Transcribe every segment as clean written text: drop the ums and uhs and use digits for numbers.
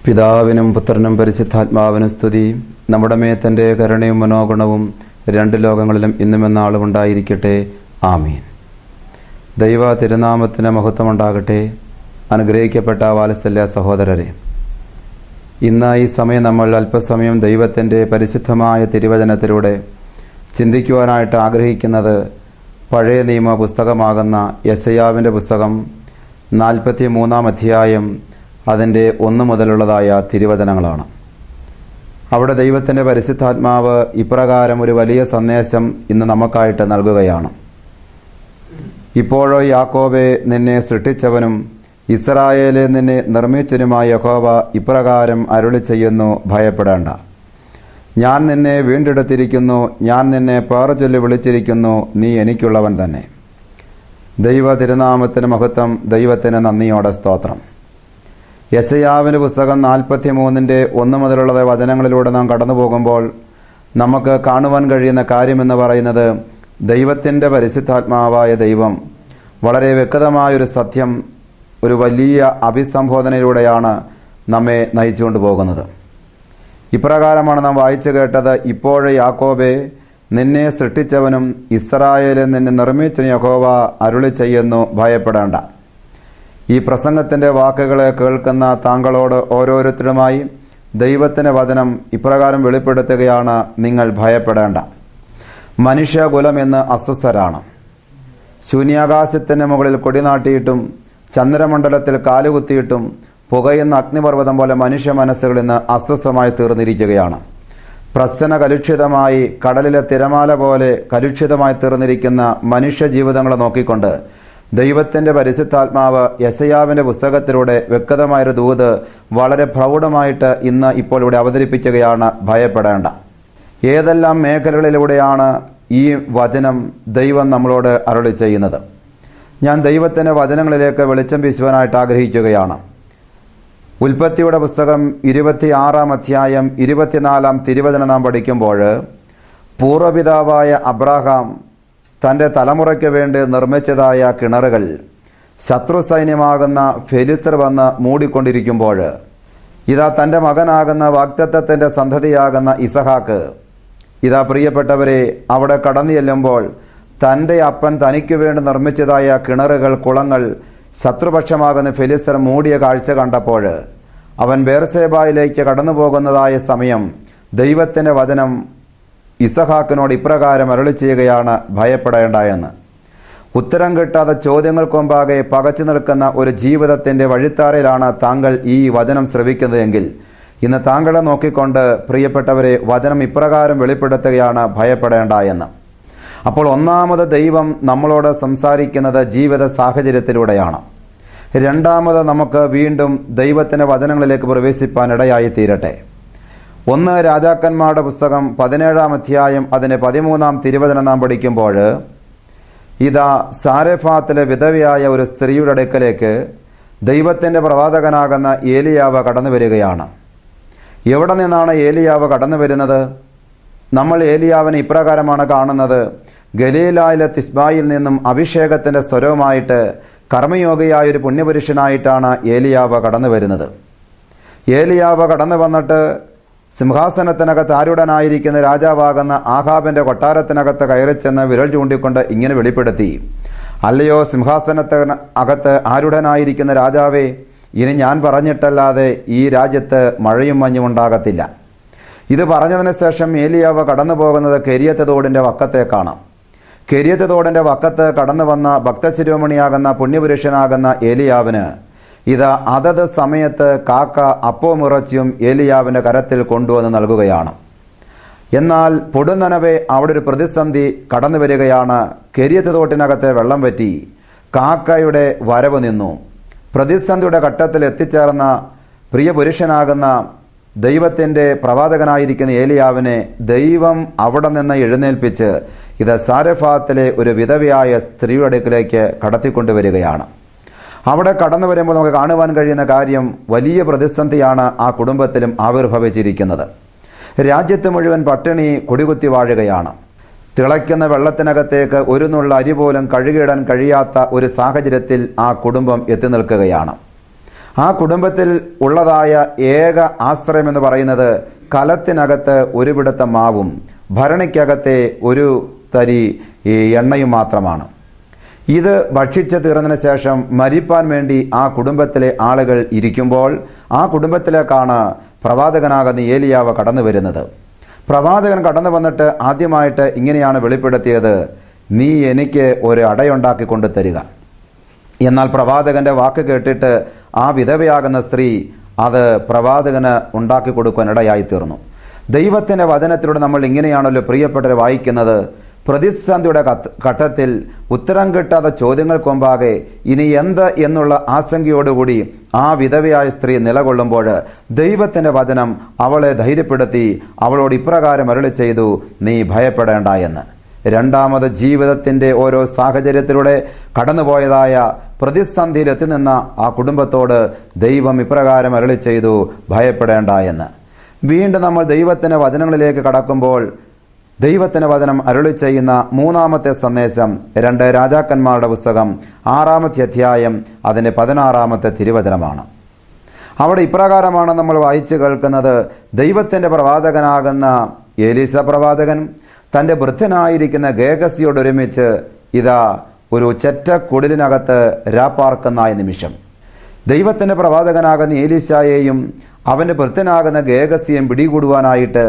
പിതാവിനും പുത്രനും പരിശുദ്ധാത്മാവിനും സ്തുതി. നമ്മുടെ മേൽ തൻ്റെ കരുണയും മനോഗുണവും രണ്ട് ലോകങ്ങളിലും ഇന്നും എന്നാളും ഉണ്ടായിരിക്കട്ടെ. ആമീൻ. ദൈവ തിരുനാമത്തിന് മഹത്വമുണ്ടാകട്ടെ. അനുഗ്രഹിക്കപ്പെട്ട വാത്സല്യ സഹോദരരെ, ഇന്ന് ഈ സമയം നമ്മൾ അല്പസമയം ദൈവത്തിൻ്റെ പരിശുദ്ധമായ തിരുവചനത്തിലൂടെ ചിന്തിക്കുവാനായിട്ട് ആഗ്രഹിക്കുന്നത് പഴയ നിയമ പുസ്തകമാകുന്ന യെശയ്യാവിൻ്റെ പുസ്തകം 43 അധ്യായം അതിൻ്റെ 1 മുതലുള്ളതായ തിരുവചനങ്ങളാണ്. അവിടെ ദൈവത്തിൻ്റെ പരിശുദ്ധാത്മാവ് ഇപ്രകാരം ഒരു വലിയ സന്ദേശം ഇന്ന് നമുക്കായിട്ട് നൽകുകയാണ്. ഇപ്പോഴോ യാക്കോബെ, നിന്നെ സൃഷ്ടിച്ചവനും ഇസ്രായേലെ നിന്നെ നിർമ്മിച്ചവനുമായ യഹോവ ഇപ്രകാരം അരുളി ചെയ്യുന്നു, ഭയപ്പെടേണ്ട. ഞാൻ നിന്നെ വീണ്ടെടുത്തിരിക്കുന്നു, ഞാൻ നിന്നെ പേർ ചൊല്ലി വിളിച്ചിരിക്കുന്നു, നീ എനിക്കുള്ളവൻ തന്നെ. ദൈവ തിരുനാമത്തിന് മഹത്വം. ദൈവത്തിന് നന്ദിയോടെ സ്തോത്രം. യെശയ്യാവിൻ്റെ പുസ്തകം 43 1 മുതലുള്ള വചനങ്ങളിലൂടെ നാം കടന്നു പോകുമ്പോൾ നമുക്ക് കാണുവാൻ കഴിയുന്ന കാര്യമെന്ന് പറയുന്നത്, ദൈവത്തിൻ്റെ പരിശുദ്ധാത്മാവായ ദൈവം വളരെ വ്യക്തമായൊരു സത്യം ഒരു വലിയ അഭിസംബോധനയിലൂടെയാണ് നമ്മെ നയിച്ചുകൊണ്ട് പോകുന്നത്. ഇപ്രകാരമാണ് നാം വായിച്ചു കേട്ടത്: ഇപ്പോഴേ യാക്കോബെ, നിന്നെ സൃഷ്ടിച്ചവനും ഇസ്രായേലെ നിന്നെ നിർമ്മിച്ചവനും യഹോവ അരുളി ചെയ്യുന്നു, ഭയപ്പെടേണ്ട. ഈ പ്രസംഗത്തിൻ്റെ വാക്കുകളെ കേൾക്കുന്ന താങ്കളോട് ഓരോരുത്തരുമായി ദൈവത്തിൻ്റെ വചനം ഇപ്രകാരം വെളിപ്പെടുത്തുകയാണ്: നിങ്ങൾ ഭയപ്പെടേണ്ട. മനുഷ്യകുലം എന്ന് അസ്വസ്ഥരാണ്. ശൂന്യാകാശത്തിൻ്റെ മുകളിൽ കൊടിനാട്ടിയിട്ടും ചന്ദ്രമണ്ഡലത്തിൽ കാലുകുത്തിയിട്ടും പുകയുന്ന അഗ്നിപർവ്വതം പോലെ മനുഷ്യ മനസ്സുകൾ ഇന്ന് അസ്വസ്ഥമായി തീർന്നിരിക്കുകയാണ്. പ്രശ്ന കലുഷിതമായി കടലിലെ തിരമാല പോലെ കലുഷിതമായി തീർന്നിരിക്കുന്ന മനുഷ്യ ജീവിതങ്ങളെ നോക്കിക്കൊണ്ട് ദൈവത്തിൻ്റെ പരിശുദ്ധാത്മാവ് യെശയ്യാവിൻ്റെ പുസ്തകത്തിലൂടെ വ്യക്തമായൊരു ദൂത് വളരെ പ്രൗഢമായിട്ട് ഇന്ന് ഇപ്പോൾ ഇവിടെ അവതരിപ്പിക്കുകയാണ്: ഭയപ്പെടേണ്ട. ഏതെല്ലാം മേഖലകളിലൂടെയാണ് ഈ വചനം ദൈവം നമ്മളോട് അരുളി ചെയ്യുന്നത്? ഞാൻ ദൈവത്തിൻ്റെ വചനങ്ങളിലേക്ക് വെളിച്ചം വീശുവാനായിട്ട് ആഗ്രഹിക്കുകയാണ്. ഉൽപ്പത്തിയുടെ പുസ്തകം 26 അധ്യായം 24 തിരുവചനം നാം പഠിക്കുമ്പോൾ, പൂർവ്വപിതാവായ അബ്രാഹാം തൻ്റെ തലമുറയ്ക്ക് വേണ്ടി നിർമ്മിച്ചതായ കിണറുകൾ ശത്രു സൈന്യമാകുന്ന ഫെലിസ്തർ വന്ന് മൂടിക്കൊണ്ടിരിക്കുമ്പോൾ, ഇതാ തൻ്റെ മകനാകുന്ന വാഗ്ദത്തത്തിൻ്റെ സന്തതിയാകുന്ന ഇസഹാക്ക്, ഇതാ പ്രിയപ്പെട്ടവരെ, അവിടെ കടന്നു ചെല്ലുമ്പോൾ തൻ്റെ അപ്പൻ തനിക്ക് വേണ്ടി നിർമ്മിച്ചതായ കിണറുകൾ, കുളങ്ങൾ ശത്രുപക്ഷമാകുന്ന ഫെലിസ്തർ മൂടിയ കാഴ്ച കണ്ടപ്പോൾ അവൻ ബേർസേബയിലേക്ക് കടന്നു പോകുന്നതായ സമയം ദൈവത്തിൻ്റെ വചനം ഇസഹാക്കിനോട് ഇപ്രകാരം അരുളി ചെയ്യുകയാണ്: ഭയപ്പെടേണ്ട എന്ന്. ഉത്തരം കിട്ടാതെ ചോദ്യങ്ങൾക്ക് മുമ്പാകെ പകച്ചു നിൽക്കുന്ന ഒരു ജീവിതത്തിൻ്റെ വഴിത്താരയിലാണ് താങ്കൾ ഈ വചനം ശ്രവിക്കുന്നതെങ്കിൽ ഇന്ന് താങ്കളെ നോക്കിക്കൊണ്ട് പ്രിയപ്പെട്ടവരെ വചനം ഇപ്രകാരം വെളിപ്പെടുത്തുകയാണ്: ഭയപ്പെടേണ്ട എന്ന്. അപ്പോൾ ഒന്നാമത് ദൈവം നമ്മളോട് സംസാരിക്കുന്നത് ജീവിത സാഹചര്യത്തിലൂടെയാണ്. രണ്ടാമത് നമുക്ക് വീണ്ടും ദൈവത്തിൻ്റെ വചനങ്ങളിലേക്ക് പ്രവേശിപ്പാൻ ഇടയായി തീരട്ടെ. 1 രാജാക്കന്മാരുടെ പുസ്തകം 17 അധ്യായം അതിൻ്റെ 13 തിരുവചനം നാം പഠിക്കുമ്പോൾ, ഇതാ സാരെഫാത്തിലെ വിധവയായ ഒരു സ്ത്രീയുടെ അടുക്കലേക്ക് ദൈവത്തിൻ്റെ പ്രവാചകനാകുന്ന ഏലിയാവ് കടന്നു വരികയാണ്. എവിടെ നിന്നാണ് ഏലിയാവ് കടന്നു വരുന്നത്? നമ്മൾ ഏലിയാവിനെ ഇപ്രകാരമാണ് കാണുന്നത്: ഗലീലായിലെ തിസ്ബായിൽ നിന്നും അഭിഷേകത്തിൻ്റെ സ്വരവുമായിട്ട് കർമ്മയോഗിയായൊരു പുണ്യപുരുഷനായിട്ടാണ് ഏലിയാവ് കടന്നു വരുന്നത്. ഏലിയാവ് കടന്നു വന്നിട്ട് സിംഹാസനത്തിനകത്ത് ആരുടനായിരിക്കുന്ന രാജാവാകുന്ന ആഹാബിൻ്റെ കൊട്ടാരത്തിനകത്ത് കയറിച്ചെന്ന് വിരൽ ചൂണ്ടിക്കൊണ്ട് ഇങ്ങനെ വെളിപ്പെടുത്തി: അല്ലയോ സിംഹാസനത്തിന് അകത്ത് ആരുടനായിരിക്കുന്ന രാജാവേ, ഇനി ഞാൻ പറഞ്ഞിട്ടല്ലാതെ ഈ രാജ്യത്ത് മഴയും മഞ്ഞും ഉണ്ടാകത്തില്ല. ഇത് പറഞ്ഞതിന് ശേഷം ഏലിയാവ് കടന്നു പോകുന്നത് കെരിയത്ത് തോടിൻ്റെ വക്കത്തേക്കാണ്. കെരിയത്ത് തോടിൻ്റെ വക്കത്ത് കടന്നു വന്ന ഭക്തശിരോമണിയാകുന്ന പുണ്യപുരുഷനാകുന്ന ഏലിയാവിന് ഇത് അതത് സമയത്ത് കാക്ക അപ്പവും ഇറച്ചിയും ഏലിയാവിൻ്റെ കരത്തിൽ കൊണ്ടുവന്ന് നൽകുകയാണ്. എന്നാൽ പൊടുന്നനവെ അവിടെ ഒരു പ്രതിസന്ധി കടന്നു വരികയാണ്. കെരിയത്ത് തോട്ടിനകത്തെ വെള്ളം വറ്റി കാക്കയുടെ വരവ് നിന്നു. പ്രതിസന്ധിയുടെ ഘട്ടത്തിൽ എത്തിച്ചേർന്ന പ്രിയപുരുഷനാകുന്ന ദൈവത്തിൻ്റെ പ്രവാചകനായിരിക്കുന്ന ഏലിയാവിനെ ദൈവം അവിടെ നിന്ന് എഴുന്നേൽപ്പിച്ച് ഇത് സാരെഫാത്തിലെ ഒരു വിധവയായ സ്ത്രീയുടെ അടുക്കിലേക്ക് കടത്തിക്കൊണ്ടുവരികയാണ്. അവിടെ കടന്നു വരുമ്പോൾ നമുക്ക് കാണുവാൻ കഴിയുന്ന കാര്യം, വലിയ പ്രതിസന്ധിയാണ് ആ കുടുംബത്തിലും ആവിർഭവിച്ചിരിക്കുന്നത്. രാജ്യത്ത് മുഴുവൻ പട്ടിണി കൊടികുത്തി വാഴുകയാണ്. തിളയ്ക്കുന്ന വെള്ളത്തിനകത്തേക്ക് ഒരു നുള്ള അരി പോലും കഴുകിയിടാൻ കഴിയാത്ത ഒരു സാഹചര്യത്തിൽ ആ കുടുംബം എത്തി നിൽക്കുകയാണ്. ആ കുടുംബത്തിൽ ഉള്ളതായ ഏക ആശ്രയം എന്ന് പറയുന്നത് കലത്തിനകത്ത് ഒരു പിടുത്തം മാവും ഭരണിക്കകത്തെ ഒരു തരി എണ്ണയും മാത്രമാണ്. ഇത് ഭക്ഷിച്ച് തീർന്നതിന് ശേഷം മരിപ്പാൻ വേണ്ടി ആ കുടുംബത്തിലെ ആളുകൾ ഇരിക്കുമ്പോൾ ആ കുടുംബത്തിലേക്കാണ് പ്രവാചകനാകുന്ന ഏലിയാവ് കടന്നു വരുന്നത്. പ്രവാചകൻ കടന്നു വന്നിട്ട് ആദ്യമായിട്ട് ഇങ്ങനെയാണ് വെളിപ്പെടുത്തിയത്, നീ എനിക്ക് ഒരു അടയുണ്ടാക്കി കൊണ്ടു തരിക. എന്നാൽ പ്രവാചകന്റെ വാക്ക് കേട്ടിട്ട് ആ വിധവയാകുന്ന സ്ത്രീ അത് പ്രവാചകന് ഉണ്ടാക്കി കൊടുക്കുവാൻ ഇടയായി തീർന്നു. ദൈവത്തിൻ്റെ വചനത്തിലൂടെ നമ്മൾ ഇങ്ങനെയാണല്ലോ പ്രിയപ്പെട്ടവർ വായിക്കുന്നത്, പ്രതിസന്ധിയുടെ ഘട്ടത്തിൽ ഉത്തരം കിട്ടാത്ത ചോദ്യങ്ങൾക്ക് മുമ്പാകെ ഇനി എന്ത് എന്നുള്ള ആശങ്കയോടുകൂടി ആ വിധവയായ സ്ത്രീ നിലകൊള്ളുമ്പോൾ ദൈവത്തിൻ്റെ വചനം അവളെ ധൈര്യപ്പെടുത്തി അവളോട് ഇപ്രകാരം അരുളി ചെയ്തു, നീ ഭയപ്പെടേണ്ട എന്ന്. രണ്ടാമത് ജീവിതത്തിൻ്റെ ഓരോ സാഹചര്യത്തിലൂടെ കടന്നുപോയതായ പ്രതിസന്ധിയിൽ എത്തി നിന്ന ആ കുടുംബത്തോട് ദൈവം ഇപ്രകാരം അരുളി ചെയ്തു, ഭയപ്പെടേണ്ട എന്ന്. വീണ്ടും നമ്മൾ ദൈവത്തിൻ്റെ വചനങ്ങളിലേക്ക് കടക്കുമ്പോൾ ദൈവത്തിൻ്റെ വചനം അരുളി ചെയ്യുന്ന മൂന്നാമത്തെ സന്ദേശം 2 രാജാക്കന്മാരുടെ പുസ്തകം 6-ാമത്തെ അധ്യായം അതിൻ്റെ 16-ാമത്തെ തിരുവചനമാണ്. അവിടെ ഇപ്രകാരമാണ് നമ്മൾ വായിച്ചു കേൾക്കുന്നത്, ദൈവത്തിൻ്റെ പ്രവാചകനാകുന്ന എലീസ പ്രവാചകൻ തൻ്റെ വൃദ്ധനായിരിക്കുന്ന ഗേഹസിയോടൊരുമിച്ച് ഇതാ ഒരു ചെറ്റ കുടിലിനകത്ത് രാപ്പാർക്കുന്ന നിമിഷം. ദൈവത്തിൻ്റെ പ്രവാചകനാകുന്ന ഏലീശായെയും അവൻ്റെ വൃദ്ധനാകുന്ന ഗേഹസിയെയും പിടികൂടുവാനായിട്ട്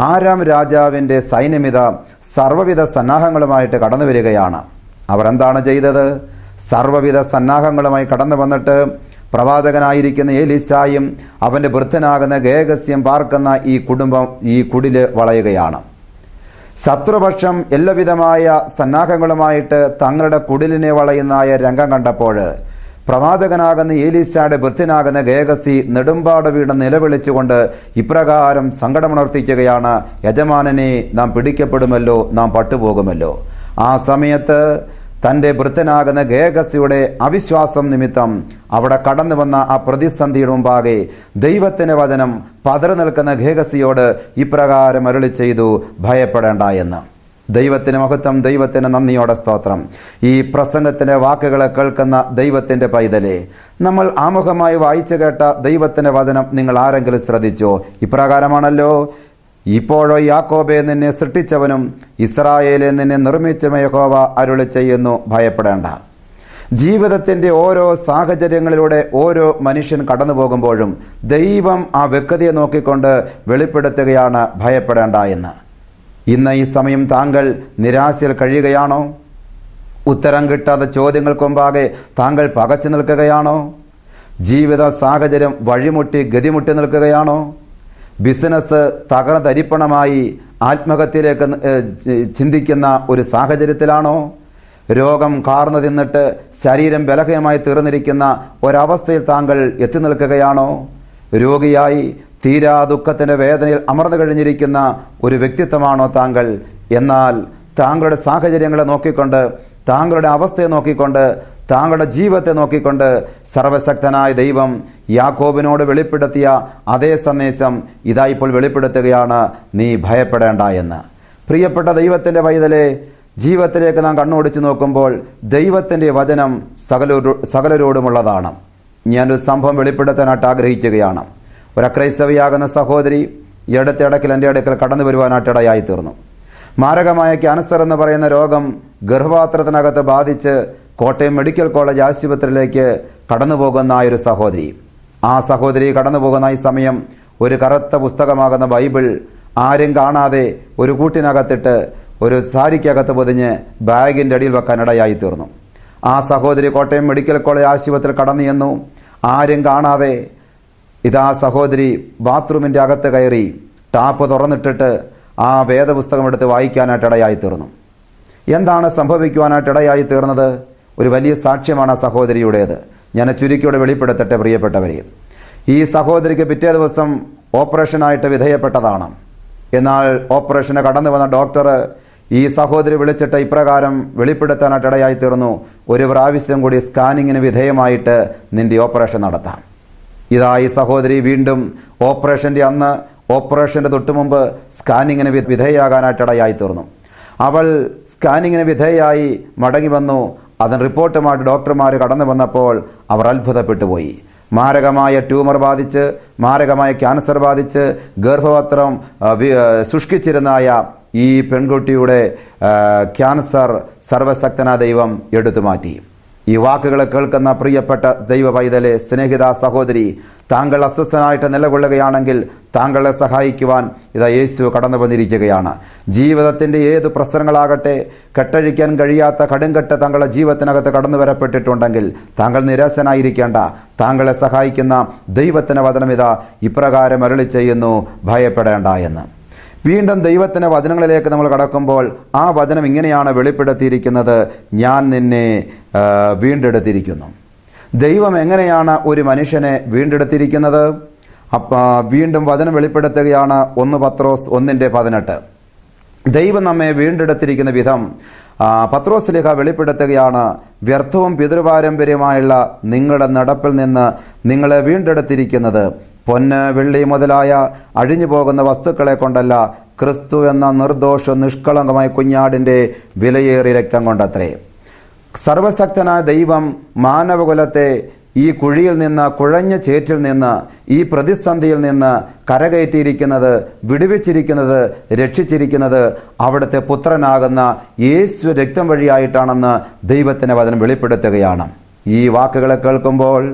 ആരാം രാജാവിൻ്റെ സൈന്യമിത സർവ്വവിധ സന്നാഹങ്ങളുമായിട്ട് കടന്നു വരികയാണ്. അവർ എന്താണ് ചെയ്തത്? സർവ്വവിധ സന്നാഹങ്ങളുമായി കടന്നു വന്നിട്ട് പ്രവാചകനായിരിക്കുന്ന ഏലീശായും അവൻ്റെ വൃദ്ധനാകുന്ന ഗേഹസ്യം പാർക്കുന്ന ഈ കുടില് വളയുകയാണ്. ശത്രുപക്ഷം എല്ലാവിധമായ സന്നാഹങ്ങളുമായിട്ട് തങ്ങളുടെ കുടിലിനെ വളയുന്ന രംഗം കണ്ടപ്പോൾ പ്രവാചകനാകുന്ന ഏലീശായുടെ വൃദ്ധനാകുന്ന ഗേഹസി നെടുമ്പാട് വീണ് നിലവിളിച്ചുകൊണ്ട് ഇപ്രകാരം സങ്കടമുണർത്തിക്കുകയാണ്, യജമാനനെ നാം പിടിക്കപ്പെടുമല്ലോ, നാം പട്ടുപോകുമല്ലോ. ആ സമയത്ത് തൻ്റെ വൃദ്ധനാകുന്ന ഗേഹസിയുടെ അവിശ്വാസം നിമിത്തം അവിടെ കടന്നു വന്ന ആ പ്രതിസന്ധിയുടെ മുമ്പാകെ ദൈവത്തിൻ്റെ വചനം പതറി നിൽക്കുന്ന ഗേഹസിയോട് ഇപ്രകാരം അരുളി ചെയ്തു, ഭയപ്പെടേണ്ട എന്ന്. ദൈവത്തിന് മഹത്വം, ദൈവത്തിന് നന്ദിയോടെ സ്തോത്രം. ഈ പ്രസംഗത്തിൻ്റെ വാക്കുകൾ കേൾക്കുന്ന ദൈവത്തിൻ്റെ പൈതലേ, നമ്മൾ ആമുഖമായി വായിച്ചു കേട്ട ദൈവത്തിൻ്റെ വചനം നിങ്ങൾ ആരെങ്കിലും ശ്രദ്ധിച്ചോ? ഇപ്രകാരമാണല്ലോ, ഇപ്പോഴോ യാക്കോബെ നിന്നെ സൃഷ്ടിച്ചവനും ഇസ്രായേലെ നിന്നെ നിർമ്മിച്ച യഹോവ അരുളി ചെയ്യുന്നു, ഭയപ്പെടേണ്ട. ജീവിതത്തിൻ്റെ ഓരോ സാഹചര്യങ്ങളിലൂടെ ഓരോ മനുഷ്യൻ കടന്നു പോകുമ്പോഴും ദൈവം ആ വ്യക്തിയെ നോക്കിക്കൊണ്ട് വെളിപ്പെടുത്തുകയാണ്, ഭയപ്പെടേണ്ട എന്ന്. ഇന്ന് ഈ സമയം താങ്കൾ നിരാശയിൽ കഴിയുകയാണോ? ഉത്തരം കിട്ടാത്ത ചോദ്യങ്ങൾക്ക് മുമ്പാകെ താങ്കൾ പകച്ചു നിൽക്കുകയാണോ? ജീവിത സാഹചര്യം വഴിമുട്ടി ഗതിമുട്ടി നിൽക്കുകയാണോ? ബിസിനസ് തകർന്നരിപ്പണമായി ആത്മഹത്യയിലേക്ക് ചിന്തിക്കുന്ന ഒരു സാഹചര്യത്തിലാണോ? രോഗം കാർന്നു തിന്നിട്ട് ശരീരം ബലഹീനമായി തീർന്നിരിക്കുന്ന ഒരവസ്ഥയിൽ താങ്കൾ എത്തി നിൽക്കുകയാണോ? രോഗിയായി തീരാ ദുഃഖത്തിൻ്റെ വേദനയിൽ അമർന്നു കഴിഞ്ഞിരിക്കുന്ന ഒരു വ്യക്തിത്വമാണോ താങ്കൾ? എന്നാൽ താങ്കളുടെ സാഹചര്യങ്ങളെ നോക്കിക്കൊണ്ട്, താങ്കളുടെ അവസ്ഥയെ നോക്കിക്കൊണ്ട്, താങ്കളുടെ ജീവിതത്തെ നോക്കിക്കൊണ്ട് സർവശക്തനായ ദൈവം യാക്കോബിനോട് വെളിപ്പെടുത്തിയ അതേ സന്ദേശം ഇതാ ഇപ്പോൾ വെളിപ്പെടുത്തുകയാണ്, നീ ഭയപ്പെടേണ്ട എന്ന്. പ്രിയപ്പെട്ട ദൈവത്തിൻ്റെ പൈതലേ, ജീവിതത്തിലേക്ക് നാം കണ്ണോടിച്ചു നോക്കുമ്പോൾ ദൈവത്തിൻ്റെ വചനം സകലരോടുമുള്ളതാണ്. ഞാനൊരു സംഭവം വെളിപ്പെടുത്താനായിട്ട് ആഗ്രഹിക്കുകയാണ്. ഒരു അക്രൈസ്തവിയാകുന്ന സഹോദരി ഈ അടുത്തിടയ്ക്കിൽ എൻ്റെ അടുക്കൽ കടന്നു വരുവാനായിട്ട് ഇടയായി തീർന്നു. മാരകമായ ക്യാൻസർ എന്ന് പറയുന്ന രോഗം ഗർഭപാത്രത്തിനകത്ത് ബാധിച്ച് കോട്ടയം മെഡിക്കൽ കോളേജ് ആശുപത്രിയിലേക്ക് കടന്നു പോകുന്ന ഒരു സഹോദരി. ആ സഹോദരി കടന്നു പോകുന്ന ഈ സമയം ഒരു കറുത്ത പുസ്തകമാകുന്ന ബൈബിൾ ആരും കാണാതെ ഒരു കൂട്ടിനകത്തിട്ട് ഒരു സാരിക്കകത്ത് പൊതിഞ്ഞ് ബാഗിൻ്റെ അടിയിൽ വെക്കാൻ ഇടയായി തീർന്നു. ആ സഹോദരി കോട്ടയം മെഡിക്കൽ കോളേജ് ആശുപത്രിയിൽ കടന്നു ചെന്നു. ആരും കാണാതെ ഇതാ സഹോദരി ബാത്റൂമിൻ്റെ അകത്ത് കയറി ടാപ്പ് തുറന്നിട്ടിട്ട് ആ വേദപുസ്തകം എടുത്ത് വായിക്കാനായിട്ട് ഇടയായി തീർന്നു. എന്താണ് സംഭവിക്കുവാനായിട്ട് ഇടയായി തീർന്നത്? ഒരു വലിയ സാക്ഷ്യമാണ് ആ സഹോദരിയുടേത്. ഞാൻ ചുരുക്കിയോടെ വെളിപ്പെടുത്തട്ടെ പ്രിയപ്പെട്ടവരെ. ഈ സഹോദരിക്ക് പിറ്റേ ദിവസം ഓപ്പറേഷനായിട്ട് വിധേയപ്പെട്ടതാണ്. എന്നാൽ ഓപ്പറേഷന് കടന്നു വന്ന ഡോക്ടർ ഈ സഹോദരി വിളിച്ചിട്ട് ഇപ്രകാരം വെളിപ്പെടുത്താനായിട്ട് ഇടയായി തീർന്നു, ഒരു പ്രാവശ്യം കൂടി സ്കാനിങ്ങിന് വിധേയമായിട്ട് നിന്റെ ഓപ്പറേഷൻ നടത്താം. ഇതാ ഈ സഹോദരി വീണ്ടും ഓപ്പറേഷൻ്റെ അന്ന്, ഓപ്പറേഷൻ്റെ തൊട്ട് മുമ്പ് സ്കാനിങ്ങിന് വിധേയയാകാനായിട്ട് ഇടയായി തീർന്നു. അവൾ സ്കാനിങ്ങിന് വിധേയയായി മടങ്ങി വന്നു. അതിന് റിപ്പോർട്ടുമായിട്ട് ഡോക്ടർമാർ കടന്നു വന്നപ്പോൾ അവർ അത്ഭുതപ്പെട്ടു പോയി. മാരകമായ ട്യൂമർ ബാധിച്ച്, മാരകമായ ക്യാൻസർ ബാധിച്ച് ഗർഭപത്രം ശുഷ്കിച്ചിരുന്നായ ഈ പെൺകുട്ടിയുടെ ക്യാൻസർ സർവശക്തനായ ദൈവം എടുത്തു മാറ്റി. ഈ വാക്കുകൾ കേൾക്കുന്ന പ്രിയപ്പെട്ട ദൈവ പൈതലെ, സ്നേഹിത സഹോദരി, താങ്കൾ അസ്വസ്ഥനായിട്ട് നിലകൊള്ളുകയാണെങ്കിൽ താങ്കളെ സഹായിക്കുവാൻ ഇതാ യേശു കടന്നു വന്നിരിക്കുകയാണ്. ജീവിതത്തിൻ്റെ ഏതു പ്രശ്നങ്ങളാകട്ടെ, കെട്ടഴിക്കാൻ കഴിയാത്ത കടുങ്കെട്ട് താങ്കളുടെ ജീവിതത്തിനകത്ത് കടന്നു വരപ്പെട്ടിട്ടുണ്ടെങ്കിൽ താങ്കൾ നിരാശനായിരിക്കേണ്ട. താങ്കളെ സഹായിക്കുന്ന ദൈവത്തിൻ്റെ വചനം ഇതാ ഇപ്രകാരം അരുളി ചെയ്യുന്നു, ഭയപ്പെടേണ്ട എന്ന്. വീണ്ടും ദൈവത്തിൻ്റെ വചനങ്ങളിലേക്ക് നമ്മൾ കടക്കുമ്പോൾ ആ വചനം ഇങ്ങനെയാണ് വെളിപ്പെടുത്തിയിരിക്കുന്നത്: ഞാൻ നിന്നെ വീണ്ടെടുത്തിരിക്കുന്നു. ദൈവം എങ്ങനെയാണ് ഒരു മനുഷ്യനെ വീണ്ടെടുത്തിരിക്കുന്നത്? വീണ്ടും വചനം വെളിപ്പെടുത്തുകയാണ്. 1 പത്രോസ് 1:18. ദൈവം നമ്മെ വീണ്ടെടുത്തിരിക്കുന്ന വിധം പത്രോസ് ലേഖ വെളിപ്പെടുത്തുകയാണ്. വ്യർത്ഥവും പിതൃപാരമ്പര്യമായുള്ള നിങ്ങളുടെ നടപ്പിൽ നിന്ന് നിങ്ങളെ വീണ്ടെടുത്തിരിക്കുന്നത് പൊന്ന്, വെള്ളി മുതലായ അഴിഞ്ഞു പോകുന്ന വസ്തുക്കളെ കൊണ്ടല്ല, ക്രിസ്തു എന്ന നിർദോഷ നിഷ്കളങ്കമായ കുഞ്ഞാടിൻ്റെ വിലയേറിയ രക്തം കൊണ്ടത്രേ. സർവശക്തനായ ദൈവം മാനവകുലത്തെ ഈ കുഴിയിൽ നിന്ന്, കുഴഞ്ഞ ചേറ്റിൽ നിന്ന്, ഈ പ്രതിസന്ധിയിൽ നിന്ന് കരകയറ്റിയിരിക്കുന്നത്, വിടുവിച്ചിരിക്കുന്നത്, രക്ഷിച്ചിരിക്കുന്നത് അവിടുത്തെ പുത്രനാകുന്ന യേശു രക്തം വഴിയായിട്ടാണെന്ന് ദൈവത്തിൻ്റെ വചനം വെളിപ്പെടുത്തുകയാണ്. ഈ വാക്കുകളെ കേൾക്കുമ്പോൾ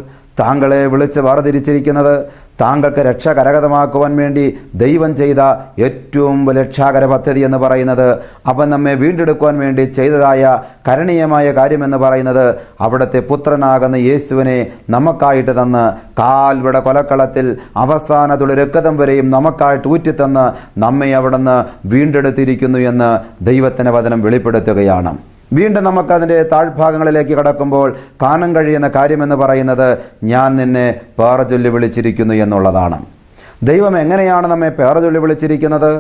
താങ്കളെ വിളിച്ച് വേർതിരിച്ചിരിക്കുന്നത് താങ്കൾക്ക് രക്ഷ കരഗതമാക്കുവാൻ വേണ്ടി ദൈവം ചെയ്ത ഏറ്റവും രക്ഷാകര പദ്ധതി എന്ന് പറയുന്നത്, അവൻ നമ്മെ വീണ്ടെടുക്കുവാൻ വേണ്ടി ചെയ്തതായ കരണീയമായ കാര്യമെന്ന് പറയുന്നത് അവിടുത്തെ പുത്രനാകുന്ന യേശുവിനെ നമുക്കായിട്ട് തന്ന് കാൽവട കൊലക്കളത്തിൽ അവസാന തുള്ളി രക്തം വരെയും നമുക്കായിട്ട് ഊറ്റിത്തന്ന് നമ്മെ അവിടുന്ന് വീണ്ടെടുത്തിരിക്കുന്നു എന്ന് ദൈവത്തിൻ്റെ വചനം വെളിപ്പെടുത്തുകയാണ്. വീണ്ടും നമുക്കതിൻ്റെ താഴ്ഭാഗങ്ങളിലേക്ക് കടക്കുമ്പോൾ കാണാൻ കഴിയുന്ന കാര്യമെന്ന് പറയുന്നത് ഞാൻ നിന്നെ പേർ ചൊല്ലി വിളിച്ചിരിക്കുന്നു എന്നുള്ളതാണ്. ദൈവം എങ്ങനെയാണ് നമ്മെ പേർ ചൊല്ലി വിളിച്ചിരിക്കുന്നത്?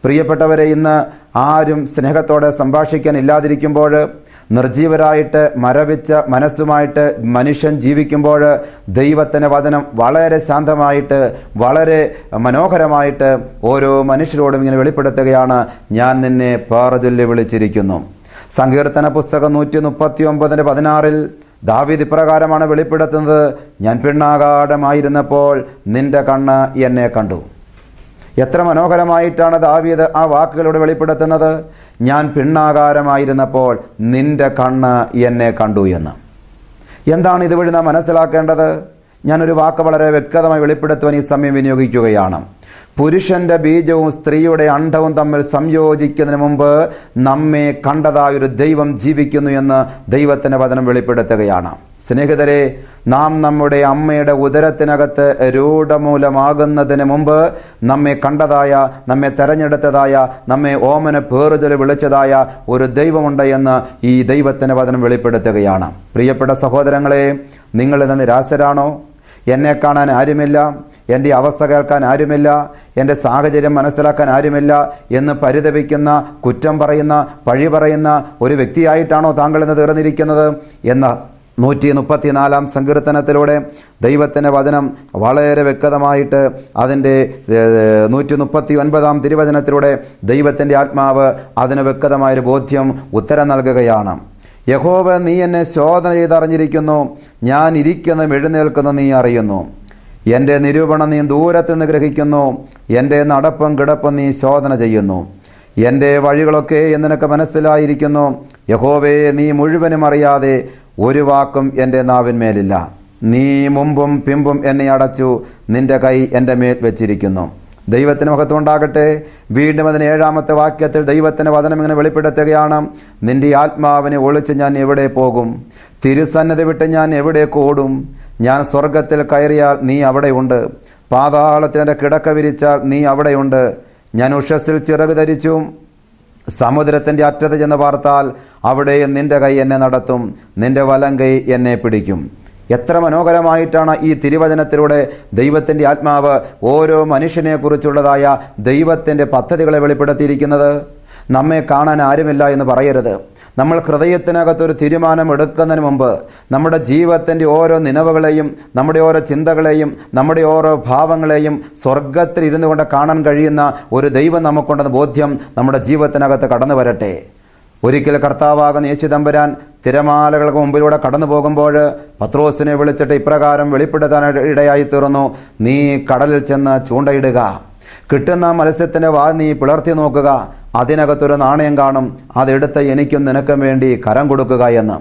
പ്രിയപ്പെട്ടവരെ, ഇന്ന് ആരും സ്നേഹത്തോടെ സംഭാഷിക്കാൻ ഇല്ലാതിരിക്കുമ്പോൾ, നിർജീവരായിട്ട് മരവിച്ച മനസ്സുമായിട്ട് മനുഷ്യൻ ജീവിക്കുമ്പോൾ ദൈവത്തിൻ്റെ വചനം വളരെ ശാന്തമായിട്ട്, വളരെ മനോഹരമായിട്ട് ഓരോ മനുഷ്യരോടും ഇങ്ങനെ വെളിപ്പെടുത്തുകയാണ്: ഞാൻ നിന്നെ പേർ ചൊല്ലി വിളിച്ചിരിക്കുന്നു. സങ്കീർത്തന പുസ്തകം 139:16 ദാവീദ് ഇപ്രകാരമാണ് വെളിപ്പെടുത്തുന്നത്: ഞാൻ പിണ്ണാകാരമായിരുന്നപ്പോൾ നിന്റെ കണ്ണ് എന്നെ കണ്ടു. എത്ര മനോഹരമായിട്ടാണ് ദാവീദ് ആ വാക്കുകളോട് വെളിപ്പെടുത്തുന്നത്: ഞാൻ പിണ്ണാകാരമായിരുന്നപ്പോൾ നിന്റെ കണ്ണ് എന്നെ കണ്ടു എന്ന്. എന്താണ് ഇതുവഴി നാം മനസ്സിലാക്കേണ്ടത്? ഞാനൊരു വാക്ക് വളരെ വ്യക്തമായി വെളിപ്പെടുത്തുവാൻ ഈ സമയം വിനിയോഗിക്കുകയാണ്. പുരുഷന്റെ ബീജവും സ്ത്രീയുടെ അണ്ഡവും തമ്മിൽ സംയോജിക്കുന്നതിന് മുമ്പ് നമ്മെ കണ്ടതായൊരു ദൈവം ജീവിക്കുന്നു എന്ന് ദൈവത്തിൻ്റെ വചനം വെളിപ്പെടുത്തുകയാണ്. സ്നേഹിതരെ, നാം നമ്മുടെ അമ്മയുടെ ഉദരത്തിനകത്ത് രൂഢമൂലമാകുന്നതിന് മുമ്പ് നമ്മെ കണ്ടതായ, നമ്മെ തെരഞ്ഞെടുത്തതായ, നമ്മെ ഓമന പേറുചൊല്ലി വിളിച്ചതായ ഒരു ദൈവമുണ്ട് എന്ന് ഈ ദൈവത്തിൻ്റെ വചനം വെളിപ്പെടുത്തുകയാണ്. പ്രിയപ്പെട്ട സഹോദരങ്ങളെ, നിങ്ങളിന്ന് നിരാശരാണോ? എന്നെ കാണാൻ ആരുമില്ല, എൻ്റെ അവസ്ഥ കേൾക്കാൻ ആരുമില്ല, എൻ്റെ സാഹചര്യം മനസ്സിലാക്കാൻ ആരുമില്ല എന്ന് പരിതപിക്കുന്ന, കുറ്റം പറയുന്ന, പഴി പറയുന്ന ഒരു വ്യക്തിയായിട്ടാണോ താങ്കൾ ഇന്ന് തീർന്നിരിക്കുന്നത് എന്ന 134-ാം സങ്കീർത്തനത്തിലൂടെ ദൈവത്തിൻ്റെ വചനം വളരെ വ്യക്തമായിട്ട് അതിൻ്റെ 139-ാം തിരുവചനത്തിലൂടെ ദൈവത്തിൻ്റെ ആത്മാവ് അതിന് വ്യക്തമായൊരു ബോധ്യം, ഉത്തരം നൽകുകയാണ്. യഹോവ, നീ എന്നെ ശോധന ചെയ്തറിഞ്ഞിരിക്കുന്നു, ഞാൻ ഇരിക്കുന്നതും എഴുന്നേൽക്കുന്നതും നീ അറിയുന്നു. എൻ്റെ നിരൂപണം നീ ദൂരത്ത് നിന്ന് ഗ്രഹിക്കുന്നു, എൻ്റെ നടപ്പും കിടപ്പും നീ ശോധന ചെയ്യുന്നു. എൻ്റെ വഴികളൊക്കെ നിനക്ക് മനസ്സിലായിരിക്കുന്നു. യഹോവേ, നീ മുഴുവനും അറിയാതെ ഒരു വാക്കും എൻ്റെ നാവിന്മേലില്ല. നീ മുമ്പും പിമ്പും എന്നെ അടച്ചു, നിന്റെ കൈ എൻ്റെ മേൽ വെച്ചിരിക്കുന്നു. ദൈവത്തിന് മഹത്വം ഉണ്ടാകട്ടെ. വീണ്ടും അതിന് 7-ാമത്തെ വാക്യത്തിൽ ദൈവത്തിൻ്റെ വചനം ഇങ്ങനെ വെളിപ്പെടുത്തുകയാണ്: നിന്റെ ആത്മാവിനെ ഒളിച്ച് ഞാൻ എവിടെ പോകും? തിരുസന്നിധി വിട്ട് ഞാൻ എവിടേക്ക് ഓടും? ഞാൻ സ്വർഗത്തിൽ കയറിയാൽ നീ അവിടെയുണ്ട്, പാതാളത്തിൽ എൻ്റെ കിടക്ക വിരിച്ചാൽ നീ അവിടെയുണ്ട്. ഞാൻ ഉഷസ്സിൽ ചിറക് ധരിച്ചു സമുദ്രത്തിൻ്റെ അറ്റത്ത് ചെന്ന് പാർത്താൽ അവിടെയും നിന്റെ കൈ എന്നെ നടത്തും, നിന്റെ വലം കൈ എന്നെ പിടിക്കും. എത്ര മനോഹരമായിട്ടാണ് ഈ തിരുവചനത്തിലൂടെ ദൈവത്തിൻ്റെ ആത്മാവ് ഓരോ മനുഷ്യനെക്കുറിച്ചുള്ളതായ ദൈവത്തിൻ്റെ പദ്ധതികളെ വെളിപ്പെടുത്തിയിരിക്കുന്നത്. നമ്മെ കാണാൻ ആരുമില്ല എന്ന് പറയരുത്. നമ്മൾ ഹൃദയത്തിനകത്തൊരു തീരുമാനം എടുക്കുന്നതിന് മുമ്പ് നമ്മുടെ ജീവിതത്തിൻ്റെ ഓരോ നിലവുകളെയും, നമ്മുടെ ഓരോ ചിന്തകളെയും, നമ്മുടെ ഓരോ ഭാവങ്ങളെയും സ്വർഗത്തിൽ ഇരുന്നു കൊണ്ട് കാണാൻ കഴിയുന്ന ഒരു ദൈവം നമുക്കുണ്ടെന്ന ബോധ്യം നമ്മുടെ ജീവിതത്തിനകത്ത് കടന്നു വരട്ടെ. ഒരിക്കൽ കർത്താവാകുന്ന യേശു തമ്പുരാൻ തിരമാലകൾക്ക് മുമ്പിലൂടെ കടന്നു പോകുമ്പോൾ പത്രോസിനെ വിളിച്ചിട്ട് ഇപ്രകാരം വെളിപ്പെടുത്താൻ ഇടയായി തീർന്നു: നീ കടലിൽ ചെന്ന് ചൂണ്ടയിടുക, കിട്ടുന്ന മത്സ്യത്തിൻ്റെ വാൽ നീ പിളർത്തി നോക്കുക, അതിനകത്തൊരു നാണയം കാണും, അതെടുത്ത് എനിക്കും നിനക്കും വേണ്ടി കരം കൊടുക്കുക എന്ന്.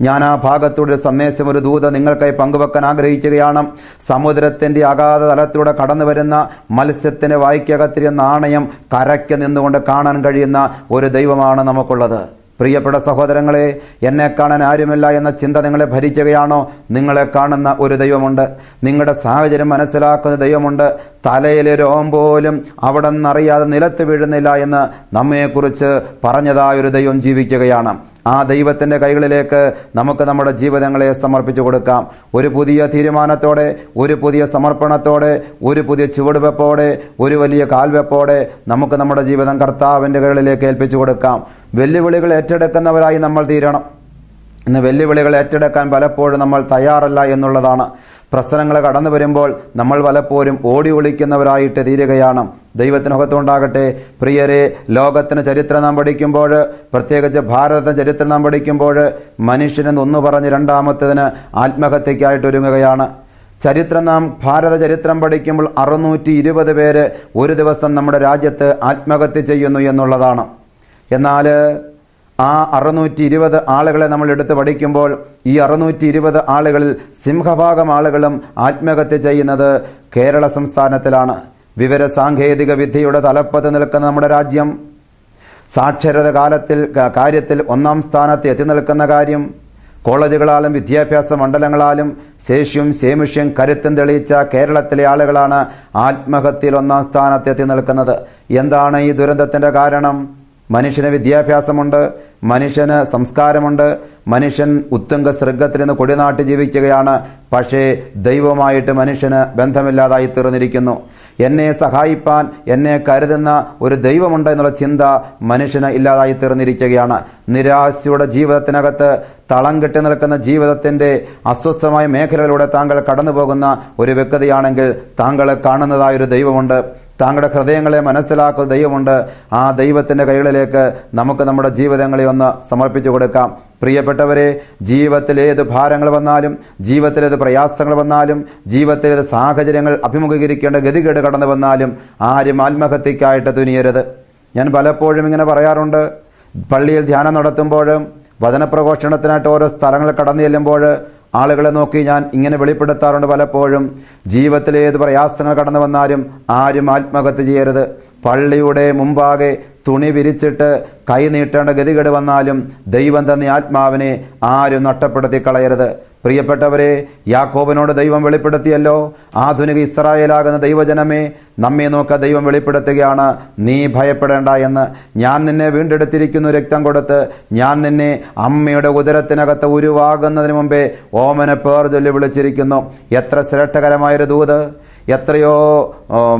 ഞാൻ ആ ഭാഗത്തൂടെ സന്ദേശം, ഒരു ദൂത നിങ്ങൾക്കായി പങ്കുവെക്കാൻ ആഗ്രഹിക്കുകയാണ്. സമുദ്രത്തിൻ്റെ അഗാധ തലത്തിലൂടെ കടന്നു വരുന്ന മത്സ്യത്തിന് വായ്ക്കകത്തിരിയ നാണയം കരയ്ക്ക് നിന്നുകൊണ്ട് കാണാൻ കഴിയുന്ന ഒരു ദൈവമാണ് നമുക്കുള്ളത്. പ്രിയപ്പെട്ട സഹോദരങ്ങളെ, എന്നെ കാണാൻ ആരുമില്ല എന്ന ചിന്ത നിങ്ങളെ ഭരിക്കുകയാണോ? നിങ്ങളെ കാണുന്ന ഒരു ദൈവമുണ്ട്. നിങ്ങളുടെ സാഹചര്യം മനസ്സിലാക്കുന്ന ദൈവമുണ്ട്. തലയിലെ രോം പോലും അവിടെ നിന്നറിയാതെ നിലത്ത് വീഴുന്നില്ല എന്ന് നമ്മെക്കുറിച്ച് പറഞ്ഞതായൊരു ദൈവം ജീവിക്കുകയാണ്. ആ ദൈവത്തിൻ്റെ കൈകളിലേക്ക് നമുക്ക് നമ്മുടെ ജീവിതങ്ങളെ സമർപ്പിച്ചു കൊടുക്കാം. ഒരു പുതിയ തീരുമാനത്തോടെ, ഒരു പുതിയ സമർപ്പണത്തോടെ, ഒരു പുതിയ ചുവടുവെപ്പോടെ, ഒരു വലിയ കാൽവെപ്പോടെ നമുക്ക് നമ്മുടെ ജീവിതം കർത്താവിൻ്റെ കൈകളിലേക്ക് ഏൽപ്പിച്ചു കൊടുക്കാം. വെല്ലുവിളികൾ ഏറ്റെടുക്കുന്നവരായി നമ്മൾ തീരണം. ഇന്ന് വെല്ലുവിളികൾ ഏറ്റെടുക്കാൻ പലപ്പോഴും നമ്മൾ തയ്യാറല്ല എന്നുള്ളതാണ്. പ്രശ്നങ്ങൾ കടന്നു വരുമ്പോൾ നമ്മൾ പലപ്പോഴും ഓടി ഒളിക്കുന്നവരായിട്ട് തീരുകയാണ്. ദൈവത്തിനകത്തുണ്ടാകട്ടെ. പ്രിയരെ, ലോകത്തിന് ചരിത്രം നാം പഠിക്കുമ്പോൾ, പ്രത്യേകിച്ച് ഭാരതത്തിൻ്റെ ചരിത്രം നാം പഠിക്കുമ്പോൾ, മനുഷ്യനെന്ന് ഒന്ന് പറഞ്ഞ് രണ്ടാമത്തേതിന് ആത്മഹത്യയ്ക്കായിട്ട് ഒരുങ്ങുകയാണ്. ഭാരത ചരിത്രം പഠിക്കുമ്പോൾ 620 പേര് ഒരു ദിവസം നമ്മുടെ രാജ്യത്ത് ആത്മഹത്യ ചെയ്യുന്നു എന്നുള്ളതാണ്. എന്നാൽ ആ 620 ആളുകളെ നമ്മൾ എടുത്ത് പഠിക്കുമ്പോൾ ഈ 620 ആളുകളിൽ സിംഹഭാഗം ആളുകളും ആത്മഹത്യ ചെയ്യുന്നത് കേരള സംസ്ഥാനത്തിലാണ്. വിവര സാങ്കേതിക വിദ്യയുടെ തലപ്പത്ത് നിൽക്കുന്ന നമ്മുടെ രാജ്യം സാക്ഷരത കാര്യത്തിൽ 1-ാം സ്ഥാനത്ത് എത്തി നിൽക്കുന്ന കാര്യം, കോളേജുകളാലും വിദ്യാഭ്യാസ മണ്ഡലങ്ങളാലും ശേഷിയും കരുത്തും തെളിയിച്ച കേരളത്തിലെ ആളുകളാണ് ആത്മഹത്യയിൽ 1-ാം സ്ഥാനത്ത് എത്തി നിൽക്കുന്നത്. എന്താണ് ഈ ദുരന്തത്തിൻ്റെ കാരണം? മനുഷ്യന് വിദ്യാഭ്യാസമുണ്ട്, മനുഷ്യന് സംസ്കാരമുണ്ട്, മനുഷ്യൻ ഉത്തുംഗ ശൃംഗത്തിൽ നിന്ന് കൊടിനാട്ടി ജീവിക്കുകയാണ്. പക്ഷേ ദൈവമായിട്ട് മനുഷ്യന് ബന്ധമില്ലാതായി തീർന്നിരിക്കുന്നു. എന്നെ സഹായിപ്പാൻ, എന്നെ കരുതുന്ന ഒരു ദൈവമുണ്ട് എന്നുള്ള ചിന്ത മനുഷ്യന് ഇല്ലാതായി തീർന്നിരിക്കുകയാണ്. നിരാശയുടെ ജീവിതത്തിനകത്ത് തളം കെട്ടി നിൽക്കുന്ന ജീവിതത്തിൻ്റെ അസ്വസ്ഥമായ മേഖലകളിലൂടെ താങ്കൾ കടന്നു പോകുന്ന ഒരു വ്യക്തിയാണെങ്കിൽ താങ്കൾ കാണുന്നതായൊരു ദൈവമുണ്ട്. താങ്കളുടെ ഹൃദയങ്ങളെ മനസ്സിലാക്കുന്ന ദൈവമുണ്ട്. ആ ദൈവത്തിൻ്റെ കൈകളിലേക്ക് നമുക്ക് നമ്മുടെ ജീവിതങ്ങളെ ഒന്ന് സമർപ്പിച്ചു കൊടുക്കാം. പ്രിയപ്പെട്ടവരെ, ജീവിതത്തിൽ ഏത് ഭാരങ്ങൾ വന്നാലും, ജീവിതത്തിലേത് പ്രയാസങ്ങൾ വന്നാലും, ജീവിതത്തിലേത് സാഹചര്യങ്ങൾ അഭിമുഖീകരിക്കേണ്ട ഗതികേട് കടന്നു വന്നാലും ആരും ആത്മഹത്യക്കായിട്ട് തുനിയരുത്. ഞാൻ പലപ്പോഴും ഇങ്ങനെ പറയാറുണ്ട്. പള്ളിയിൽ ധ്യാനം നടത്തുമ്പോഴും വചനപ്രഘോഷണത്തിനായിട്ട് ഓരോ സ്ഥലങ്ങളിൽ കടന്നു ചെല്ലുമ്പോൾ ആളുകളെ നോക്കി ഞാൻ ഇങ്ങനെ വെളിപ്പെടുത്താറുണ്ട്. പലപ്പോഴും ജീവിതത്തിലെ ഏത് പ്രയാസങ്ങൾ കടന്നു വന്നാലും ആരും ആത്മഹത്യ ചെയ്യരുത്. പള്ളിയുടെ മുമ്പാകെ തുണി വിരിച്ചിട്ട് കൈ നീട്ടേണ്ട ഗതികേട് വന്നാലും ദൈവം തന്ന ആത്മാവിനെ ആരും നഷ്ടപ്പെടുത്തി കളയരുത്. പ്രിയപ്പെട്ടവരെ, യാക്കോബിനോട് ദൈവം വെളിപ്പെടുത്തിയല്ലോ. ആധുനിക ഇസ്രായേലാകുന്ന ദൈവജനമേ, നമ്മെ നോക്ക ദൈവം വെളിപ്പെടുത്തുകയാണ്, നീ ഭയപ്പെടേണ്ട എന്ന്. ഞാൻ നിന്നെ വീണ്ടെടുത്തിരിക്കുന്നു രക്തം കൊടുത്ത്. ഞാൻ നിന്നെ അമ്മയുടെ ഉദരത്തിനകത്ത് ഉരുവാകുന്നതിന് മുമ്പേ ഓമന പേർ ചൊല്ലി വിളിച്ചിരിക്കുന്നു. എത്ര ശ്രേഷ്ഠകരമായൊരു ദൂത്, എത്രയോ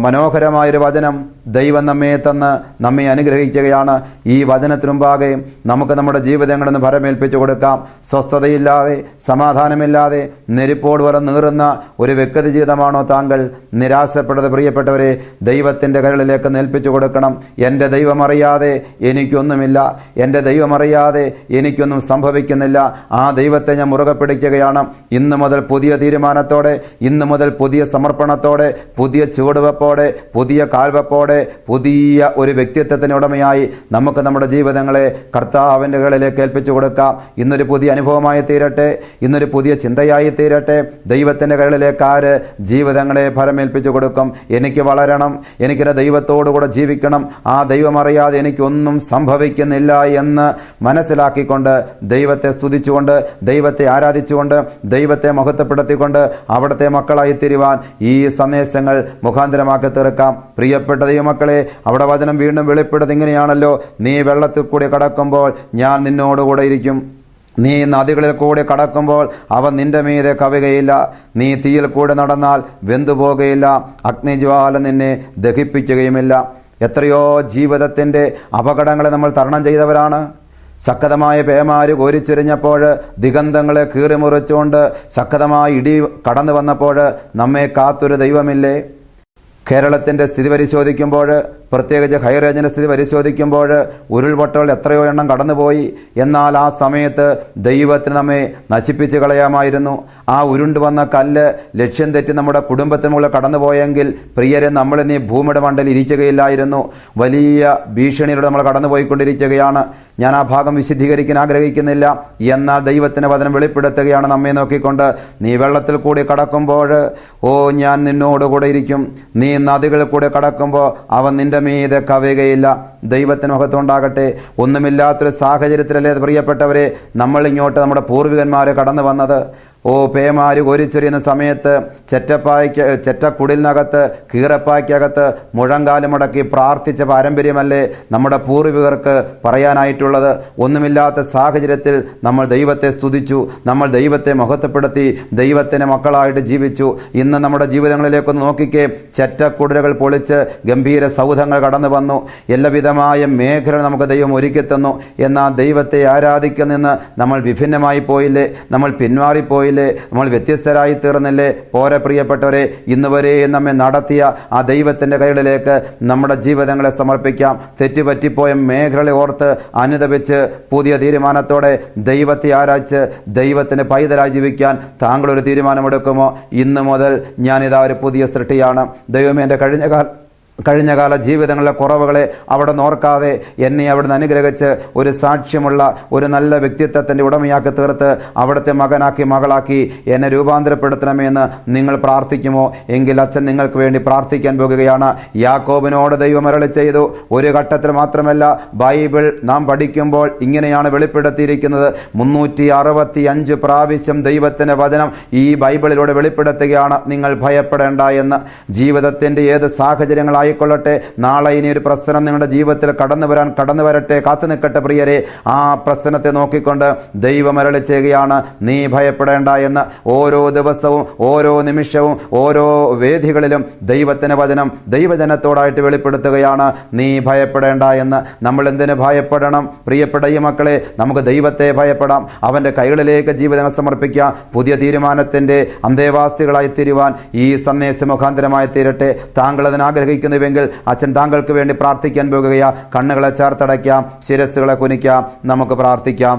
മനോഹരമായൊരു വചനം ദൈവം നമ്മെ അനുഗ്രഹിക്കുകയാണ്. ഈ വചനത്തിനുമ്പാകെ നമുക്ക് നമ്മുടെ ജീവിതങ്ങളെന്ന് ഭരമേൽപ്പിച്ചു കൊടുക്കാം. സ്വസ്ഥതയില്ലാതെ, സമാധാനമില്ലാതെ, നെരിപ്പോട് പോലെ നീറുന്ന ഒരു വ്യക്തി ജീവിതമാണോ താങ്കൾ? നിരാശപ്പെടുന്നത് പ്രിയപ്പെട്ടവരെ, ദൈവത്തിൻ്റെ കൈകളിലേക്ക് നേൽപ്പിച്ചു കൊടുക്കണം. എൻ്റെ ദൈവം അറിയാതെ എനിക്കൊന്നുമില്ല, എൻ്റെ ദൈവം അറിയാതെ എനിക്കൊന്നും സംഭവിക്കുന്നില്ല. ആ ദൈവത്തെ ഞാൻ മുറുകെ പിടിക്കുകയാണ്. ഇന്ന് മുതൽ പുതിയ തീരുമാനത്തോടെ, ഇന്ന് മുതൽ പുതിയ സമർപ്പണത്തോടെ, പുതിയ ചുവടുവെപ്പോടെ, പുതിയ കാൽവെപ്പോടെ, പുതിയ ഒരു വ്യക്തിത്വത്തിന് ഉടമയായി നമുക്ക് നമ്മുടെ ജീവിതങ്ങളെ കർത്താവിൻ്റെ കൈകളിലേക്ക് ഏൽപ്പിച്ചു കൊടുക്കാം. ഇന്നൊരു പുതിയ അനുഭവമായി തീരട്ടെ, ഇന്നൊരു പുതിയ ചിന്തയായി തീരട്ടെ. ദൈവത്തിൻ്റെ കൈകളിലേക്ക് ആര് ജീവിതങ്ങളെ ഫലമേൽപ്പിച്ചു കൊടുക്കും? എനിക്ക് വളരണം, എനിക്കെൻ്റെ ദൈവത്തോടുകൂടെ ജീവിക്കണം, ആ ദൈവം അറിയാതെ എനിക്കൊന്നും സംഭവിക്കുന്നില്ല എന്ന് മനസ്സിലാക്കിക്കൊണ്ട്, ദൈവത്തെ സ്തുതിച്ചുകൊണ്ട്, ദൈവത്തെ ആരാധിച്ചുകൊണ്ട്, ദൈവത്തെ മഹത്വപ്പെടുത്തിക്കൊണ്ട് അവിടുത്തെ മക്കളായി തീരുവാൻ ഈ സന്ദേശങ്ങൾ മുഖാന്തരമാക്കി തീർക്കാം. പ്രിയപ്പെട്ട ദൈവമക്കളെ, അവിടെ വചനം വീണ്ടും വെളിപ്പെടുന്നത് ഇങ്ങനെയാണല്ലോ: നീ വെള്ളത്തിൽ കൂടി കടക്കുമ്പോൾ ഞാൻ നിന്നോടുകൂടെ ഇരിക്കും. നീ നദികളിൽ കൂടി കടക്കുമ്പോൾ അവ നിന്റെ മീതെ കവികയില്ല. നീ തീയിൽ കൂടെ നടന്നാൽ വെന്തുപോകുകയില്ല. അഗ്നിജ്വാല നിന്നെ ദഹിപ്പിക്കുകയുമില്ല. എത്രയോ ജീവിതത്തിൻ്റെ അപകടങ്ങളെ നമ്മൾ തരണം ചെയ്തവരാണ്. ശക്തമായ പേമാര് കോരിച്ചൊരിഞ്ഞപ്പോൾ, ദിഗന്ധങ്ങളെ കീറിമുറിച്ചുകൊണ്ട് ശക്തമായ ഇടി കടന്നു വന്നപ്പോൾ നമ്മെ കാത്തൊരു ദൈവമില്ലേ? കേരളത്തിൻ്റെ സ്ഥിതി പരിശോധിക്കുമ്പോൾ, പ്രത്യേകിച്ച് ഹൈറേഞ്ചിൻ്റെ സ്ഥിതി പരിശോധിക്കുമ്പോൾ ഉരുൾപൊട്ടൽ എത്രയോ എണ്ണം കടന്നുപോയി. എന്നാൽ ആ സമയത്ത് ദൈവത്തിന് നമ്മെ നശിപ്പിച്ച് കളയാമായിരുന്നു. ആ ഉരുണ്ടു വന്ന കല്ല് ലക്ഷ്യം തെറ്റി നമ്മുടെ കുടുംബത്തിന് മുകളിൽ കടന്നുപോയെങ്കിൽ പ്രിയരെ, നമ്മളിന്ന് ഈ ഭൂമിയുടെ മണ്ടയിൽ ഇരിക്കുകയില്ലായിരുന്നു. വലിയ ഭീഷണിയിലൂടെ നമ്മൾ കടന്നുപോയിക്കൊണ്ടിരിക്കുകയാണ്. ഞാൻ ആ ഭാഗം വിശദീകരിക്കാൻ ആഗ്രഹിക്കുന്നില്ല. എന്നാൽ ദൈവത്തിൻ്റെ വചനം വെളിപ്പെടുത്തുകയാണ് നമ്മെ നോക്കിക്കൊണ്ട്, നീ വെള്ളത്തിൽ കൂടി കടക്കുമ്പോൾ ഞാൻ നിന്നോടുകൂടെ ഇരിക്കും. നീ നദികളിൽ കൂടെ കടക്കുമ്പോൾ അവൻ നിന്റെ മീതെ കവിയുകയില്ല. ദൈവത്തിന് മഹത്വം ഉണ്ടാകട്ടെ. ഒന്നുമില്ലാത്തൊരു സാഹചര്യത്തിലല്ലേ പ്രിയപ്പെട്ടവരെ നമ്മളിങ്ങോട്ട് നമ്മുടെ പൂർവികന്മാർ കടന്നു വന്നത്. പേമാര് കോരിച്ചൊരിയുന്ന സമയത്ത് ചെറ്റക്കുടിലിനകത്ത് കീറപ്പായ്ക്കകത്ത് മുഴങ്കാല് മുടക്കി പ്രാർത്ഥിച്ച പാരമ്പര്യമല്ലേ നമ്മുടെ പൂർവികർക്ക് പറയാനായിട്ടുള്ളത്. ഒന്നുമില്ലാത്ത സാഹചര്യത്തിൽ നമ്മൾ ദൈവത്തെ സ്തുതിച്ചു, നമ്മൾ ദൈവത്തെ മഹത്വപ്പെടുത്തി, ദൈവത്തിൻ്റെ മക്കളായിട്ട് ജീവിച്ചു. ഇന്ന് നമ്മുടെ ജീവിതങ്ങളിലേക്കൊന്ന് നോക്കിക്കേ. ചെറ്റക്കുടിലുകൾ പൊളിച്ച് ഗംഭീര സൗധങ്ങൾ കടന്നു വന്നു. എല്ലാവിധമായ മേഖല നമുക്ക് ദൈവം ഒരുക്കി തന്നു. എന്നാൽ ദൈവത്തെ ആരാധിക്കുന്നെന്ന് നമ്മൾ വിഭിന്നമായി പോയില്ലേ? നമ്മൾ പിന്മാറിപ്പോയില്ലേ? നമ്മൾ വ്യത്യസ്തരായി തീർന്നില്ലേ? പോരെ പ്രിയപ്പെട്ടവരെ, ഇന്ന് വരെ നമ്മെ നടത്തിയ ആ ദൈവത്തിൻ്റെ കൈകളിലേക്ക് നമ്മുടെ ജീവിതങ്ങളെ സമർപ്പിക്കാം. തെറ്റുപറ്റിപ്പോയ മേഖലകളെ ഓർത്ത് അനുതപിച്ച് പുതിയ തീരുമാനത്തോടെ ദൈവത്തെ ആരാധിച്ച് ദൈവത്തിൻ്റെ പൈതലായി ജീവിക്കാൻ താങ്കളൊരു തീരുമാനമെടുക്കുമോ? ഇന്ന് മുതൽ ഞാനിതാ ഒരു പുതിയ സൃഷ്ടിയാണ്. ദൈവമേ, എൻ്റെ കഴിഞ്ഞകാല ജീവിതങ്ങളിലെ കുറവുകളെ അവിടെ നോർക്കാതെ എന്നെ അവിടുന്ന് അനുഗ്രഹിച്ച് ഒരു സാക്ഷ്യമുള്ള ഒരു നല്ല വ്യക്തിത്വത്തിൻ്റെ ഉടമയാക്കി തീർത്ത് അവിടുത്തെ മകനാക്കി മകളാക്കി എന്നെ രൂപാന്തരപ്പെടുത്തണമെന്ന് നിങ്ങൾ പ്രാർത്ഥിക്കുമോ? എങ്കിൽ അച്ഛൻ നിങ്ങൾക്ക് വേണ്ടി പ്രാർത്ഥിക്കാൻ പോകുകയാണ്. യാക്കോബിനോട് ദൈവം അരുളി ചെയ്തു. ഒരു ഘട്ടത്തിൽ മാത്രമല്ല, ബൈബിൾ നാം പഠിക്കുമ്പോൾ ഇങ്ങനെയാണ് വെളിപ്പെടുത്തിയിരിക്കുന്നത്. 365 പ്രാവശ്യം ദൈവത്തിൻ്റെ വചനം ഈ ബൈബിളിലൂടെ വെളിപ്പെടുത്തുകയാണ്, നിങ്ങൾ ഭയപ്പെടേണ്ട എന്ന്. ജീവിതത്തിൻ്റെ ഏത് സാഹചര്യങ്ങളായി ആയിക്കൊള്ളട്ടെ, നാളെ ഇനി ഒരു പ്രശ്നം നിങ്ങളുടെ ജീവിതത്തിൽ കടന്നു വരട്ടെ, കാത്തു നിൽക്കട്ടെ പ്രിയരെ. ആ പ്രശ്നത്തെ നോക്കിക്കൊണ്ട് ദൈവം അരുളി ചെയ്യുകയാണ്, നീ ഭയപ്പെടേണ്ട എന്ന്. ഓരോ ദിവസവും ഓരോ നിമിഷവും ഓരോ വേദികളിലും ദൈവത്തിൻ്റെ വചനം ദൈവജനത്തോടായിട്ട് വെളിപ്പെടുത്തുകയാണ്, നീ ഭയപ്പെടേണ്ട എന്ന്. നമ്മൾ എന്തിനു ഭയപ്പെടണം? പ്രിയപ്പെട്ട ഈ മക്കളെ, നമുക്ക് ദൈവത്തെ ഭയപ്പെടാം. അവൻ്റെ കൈകളിലേക്ക് ജീവിതം സമർപ്പിക്കാം. പുതിയ തീരുമാനത്തിൻ്റെ അന്തേവാസികളായി തീരുവാൻ ഈ സന്ദേശം മുഖാന്തരമായി തീരട്ടെ. താങ്കൾ അതിനാഗ്രഹിക്കുന്നുവെങ്കിൽ അച്ഛൻ താങ്കൾക്ക് വേണ്ടി പ്രാർത്ഥിക്കാൻ പോകുകയാ. കണ്ണുകളെ ചേർത്തടയ്ക്കാം, ശിരസ്സുകളെ കുനിക്കാം, നമുക്ക് പ്രാർത്ഥിക്കാം.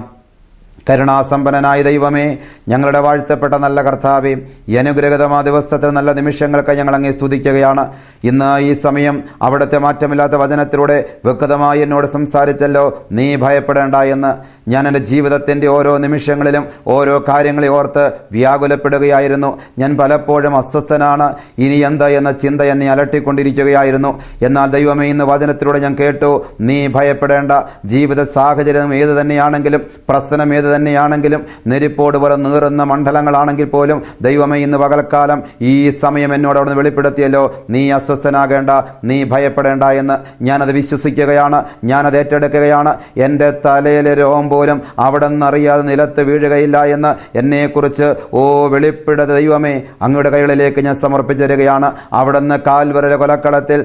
കരുണാസമ്പന്നനായ ദൈവമേ, ഞങ്ങളുടെ വാഴ്ത്തപ്പെട്ട നല്ല കർത്താവേ, ഈ അനുഗ്രഹീതമായ ദിവസത്തിൽ നല്ല നിമിഷങ്ങൾക്ക് ഞങ്ങൾ അങ്ങേ സ്തുതിക്കുകയാണ്. ഇന്ന് ഈ സമയം അവിടുത്തെ മാറ്റമില്ലാത്ത വചനത്തിലൂടെ വ്യക്തമായി എന്നോട് സംസാരിച്ചല്ലോ, നീ ഭയപ്പെടേണ്ട എന്ന്. ഞാൻ എൻ്റെ ജീവിതത്തിൻ്റെ ഓരോ നിമിഷങ്ങളിലും ഓരോ കാര്യങ്ങളെ ഓർത്ത് വ്യാകുലപ്പെടുകയായിരുന്നു. ഞാൻ പലപ്പോഴും അസ്വസ്ഥനാണ്, ഇനി എന്താ എന്ന ചിന്ത എന്നെ അലട്ടിക്കൊണ്ടിരിക്കുകയായിരുന്നു. എന്നാൽ ദൈവമേ, ഇന്ന് വചനത്തിലൂടെ ഞാൻ കേട്ടു, നീ ഭയപ്പെടേണ്ട. ജീവിത സാഹചര്യം ഏത് തന്നെയാണെങ്കിലും, പ്രശ്നം ഏത് തന്നെയാണെങ്കിലും, നെരിപ്പോട് പോലെ നീറുന്ന മണ്ഡലങ്ങളാണെങ്കിൽ പോലും ദൈവമേ, ഇന്ന് പകൽക്കാലം ഈ സമയം എന്നോട് അവിടുന്ന് വെളിപ്പെടുത്തിയല്ലോ, നീ അസ്വസ്ഥനാകേണ്ട, നീ ഭയപ്പെടേണ്ട എന്ന്. ഞാനത് വിശ്വസിക്കുകയാണ്, ഞാനത് ഏറ്റെടുക്കുകയാണ്. എൻ്റെ തലയിലെ രോമം പോലും അവിടെ നിന്നറിയാതെ നിലത്ത് വീഴുകയില്ല എന്ന് എന്നെക്കുറിച്ച് വെളിപ്പെടുത്ത ദൈവമേ, അങ്ങയുടെ കൈകളിലേക്ക് ഞാൻ സമർപ്പിച്ചിരിക്കുകയാണ്. അവിടെ നിന്ന് കാൽവരിലെ കൊലക്കളത്തിൽ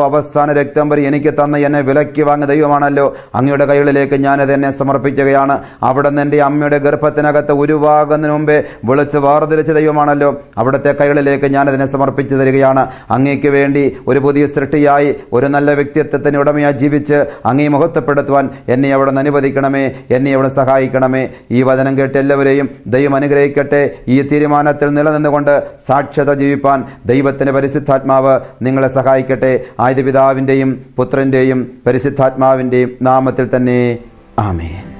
അവസാന രക്തം വരെ എനിക്ക് തന്ന എന്നെ വിലക്കി വാങ്ങിയ ദൈവമാണല്ലോ. അങ്ങയുടെ കൈകളിലേക്ക് ഞാനത് എന്നെ സമർപ്പിക്കുകയാണ്. അവിടെ നിന്ന് എൻ്റെ അമ്മയുടെ ഗർഭത്തിനകത്ത് ഉരുവാകുന്നതിന് മുമ്പേ വിളിച്ച് വേർതിരിച്ച ദൈവമാണല്ലോ. അവിടുത്തെ കൈകളിലേക്ക് ഞാനതിനെ സമർപ്പിച്ചു തരികയാണ്. അങ്ങേക്ക് വേണ്ടി ഒരു പുതിയ സൃഷ്ടിയായി, ഒരു നല്ല വ്യക്തിത്വത്തിന് ഉടമയായി ജീവിച്ച് അങ്ങേ മഹത്വപ്പെടുത്തുവാൻ എന്നെ അവിടെ നിന്ന് അനുവദിക്കണമേ, എന്നെ അവിടെ സഹായിക്കണമേ. ഈ വചനം കേട്ട് എല്ലാവരെയും ദൈവം അനുഗ്രഹിക്കട്ടെ. ഈ തീരുമാനത്തിൽ നിലനിന്നുകൊണ്ട് സാക്ഷ്യത ജീവിപ്പാൻ ദൈവത്തിൻ്റെ പരിശുദ്ധാത്മാവ് നിങ്ങളെ സഹായിക്കട്ടെ. ആദ്യ പിതാവിൻ്റെയും പുത്രൻ്റെയും പരിശുദ്ധാത്മാവിൻ്റെയും നാമത്തിൽ തന്നെ ആമേൻ.